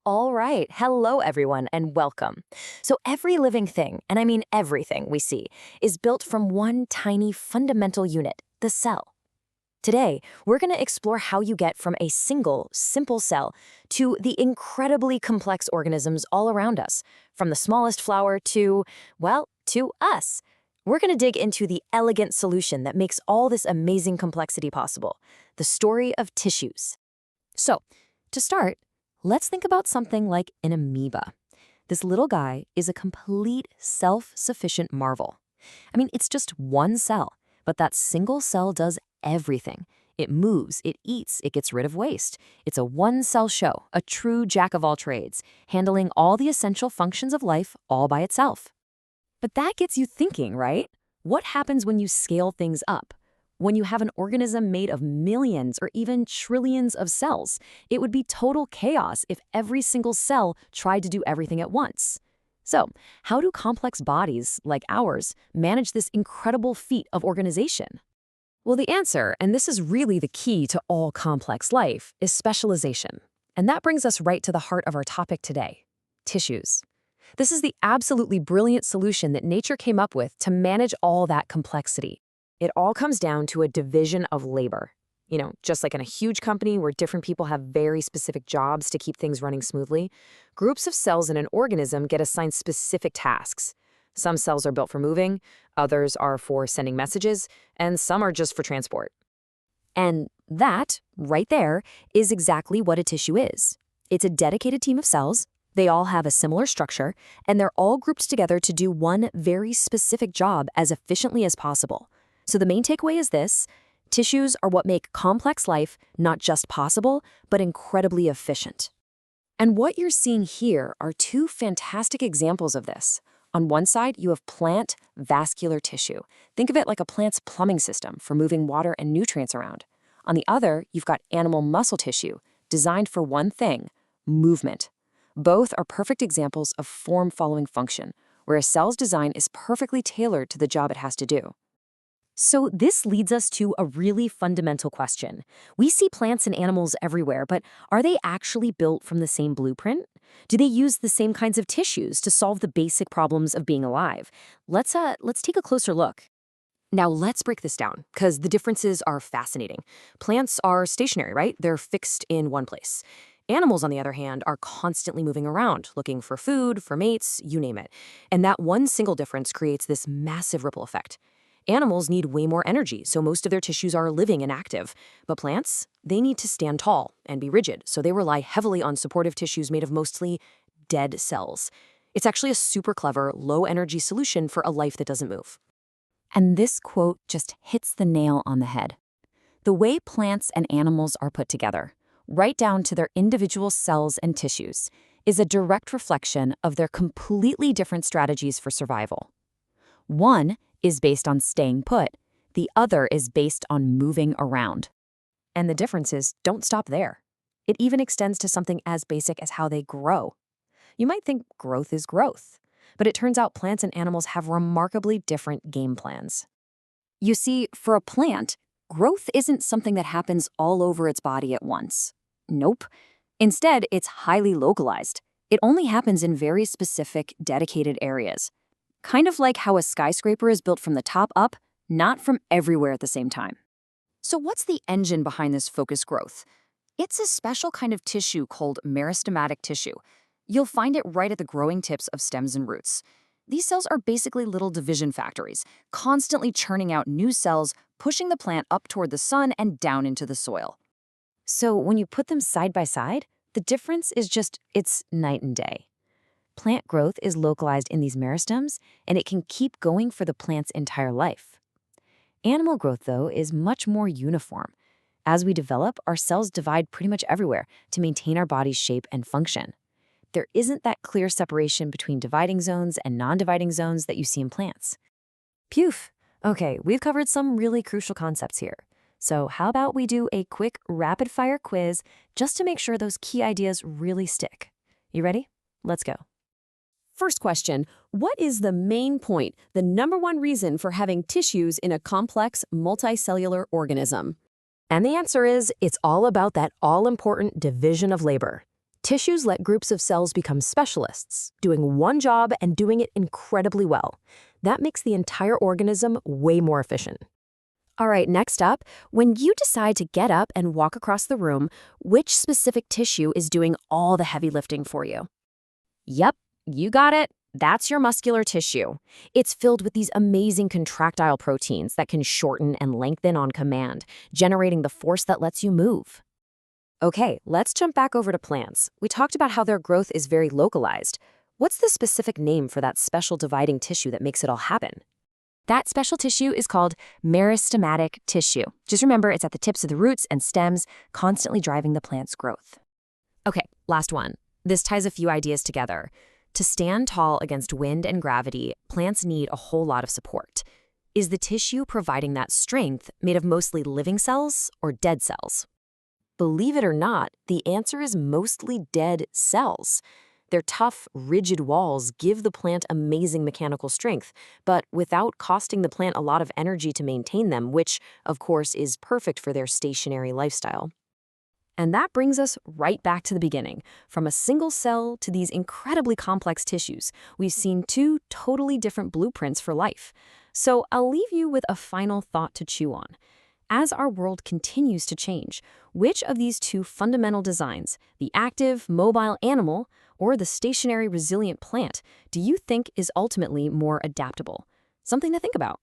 All right. Hello, everyone, and welcome. So, every living thing, and I mean everything we see, is built from one tiny fundamental unit, the cell. Today, we're going to explore how you get from a single, simple cell to the incredibly complex organisms all around us, from the smallest flower to, well, to us. We're going to dig into the elegant solution that makes all this amazing complexity possible, the story of tissues. So, to start, let's think about something like an amoeba. This little guy is a complete self-sufficient marvel. I mean, it's just one cell, but that single cell does everything. It moves, it eats, it gets rid of waste. It's a one-cell show, a true jack of all trades, handling all the essential functions of life all by itself. But that gets you thinking, right? What happens when you scale things up? When you have an organism made of millions or even trillions of cells, it would be total chaos if every single cell tried to do everything at once. So, how do complex bodies, like ours, manage this incredible feat of organization? Well, the answer, and this is really the key to all complex life, is specialization. And that brings us right to the heart of our topic today, tissues. This is the absolutely brilliant solution that nature came up with to manage all that complexity. It all comes down to a division of labor. You know, just like in a huge company where different people have very specific jobs to keep things running smoothly, groups of cells in an organism get assigned specific tasks. Some cells are built for moving, others are for sending messages, and some are just for transport. And that, right there, is exactly what a tissue is. It's a dedicated team of cells. They all have a similar structure, and they're all grouped together to do one very specific job as efficiently as possible. So the main takeaway is this: tissues are what make complex life not just possible, but incredibly efficient. And what you're seeing here are two fantastic examples of this. On one side, you have plant vascular tissue. Think of it like a plant's plumbing system for moving water and nutrients around. On the other, you've got animal muscle tissue, designed for one thing: movement. Both are perfect examples of form-following function, where a cell's design is perfectly tailored to the job it has to do. So this leads us to a really fundamental question. We see plants and animals everywhere, but are they actually built from the same blueprint? Do they use the same kinds of tissues to solve the basic problems of being alive? Let's take a closer look. Now let's break this down, because the differences are fascinating. Plants are stationary, right? They're fixed in one place. Animals, on the other hand, are constantly moving around, looking for food, for mates, you name it. And that one single difference creates this massive ripple effect. Animals need way more energy, so most of their tissues are living and active. But plants, they need to stand tall and be rigid, so they rely heavily on supportive tissues made of mostly dead cells. It's actually a super clever, low-energy solution for a life that doesn't move. And this quote just hits the nail on the head. The way plants and animals are put together, right down to their individual cells and tissues, is a direct reflection of their completely different strategies for survival. One is based on staying put, the other is based on moving around. And the differences don't stop there. It even extends to something as basic as how they grow. You might think growth is growth, but it turns out plants and animals have remarkably different game plans. You see, for a plant, growth isn't something that happens all over its body at once. Nope. Instead, it's highly localized. It only happens in very specific, dedicated areas. Kind of like how a skyscraper is built from the top up, not from everywhere at the same time. So what's the engine behind this focused growth? It's a special kind of tissue called meristematic tissue. You'll find it right at the growing tips of stems and roots. These cells are basically little division factories, constantly churning out new cells, pushing the plant up toward the sun and down into the soil. So when you put them side by side, the difference is it's night and day. Plant growth is localized in these meristems, and it can keep going for the plant's entire life. Animal growth, though, is much more uniform. As we develop, our cells divide pretty much everywhere to maintain our body's shape and function. There isn't that clear separation between dividing zones and non-dividing zones that you see in plants. Phew! Okay, we've covered some really crucial concepts here. So how about we do a quick rapid-fire quiz just to make sure those key ideas really stick. You ready? Let's go. First question, what is the main point, the number one reason for having tissues in a complex multicellular organism? And the answer is, it's all about that all-important division of labor. Tissues let groups of cells become specialists, doing one job and doing it incredibly well. That makes the entire organism way more efficient. All right, next up, when you decide to get up and walk across the room, which specific tissue is doing all the heavy lifting for you? Yep, you got it. That's your muscular tissue. It's filled with these amazing contractile proteins that can shorten and lengthen on command, generating the force that lets you move. Okay, let's jump back over to plants. We talked about how their growth is very localized. What's the specific name for that special dividing tissue that makes it all happen? That special tissue is called meristematic tissue. Just remember, it's at the tips of the roots and stems, constantly driving the plant's growth. Okay, last one. This ties a few ideas together. To stand tall against wind and gravity, plants need a whole lot of support. Is the tissue providing that strength made of mostly living cells or dead cells? Believe it or not, the answer is mostly dead cells. Their tough, rigid walls give the plant amazing mechanical strength, but without costing the plant a lot of energy to maintain them, which, of course, is perfect for their stationary lifestyle. And that brings us right back to the beginning. From a single cell to these incredibly complex tissues, we've seen two totally different blueprints for life. So I'll leave you with a final thought to chew on. As our world continues to change, which of these two fundamental designs, the active, mobile animal or the stationary, resilient plant, do you think is ultimately more adaptable? Something to think about.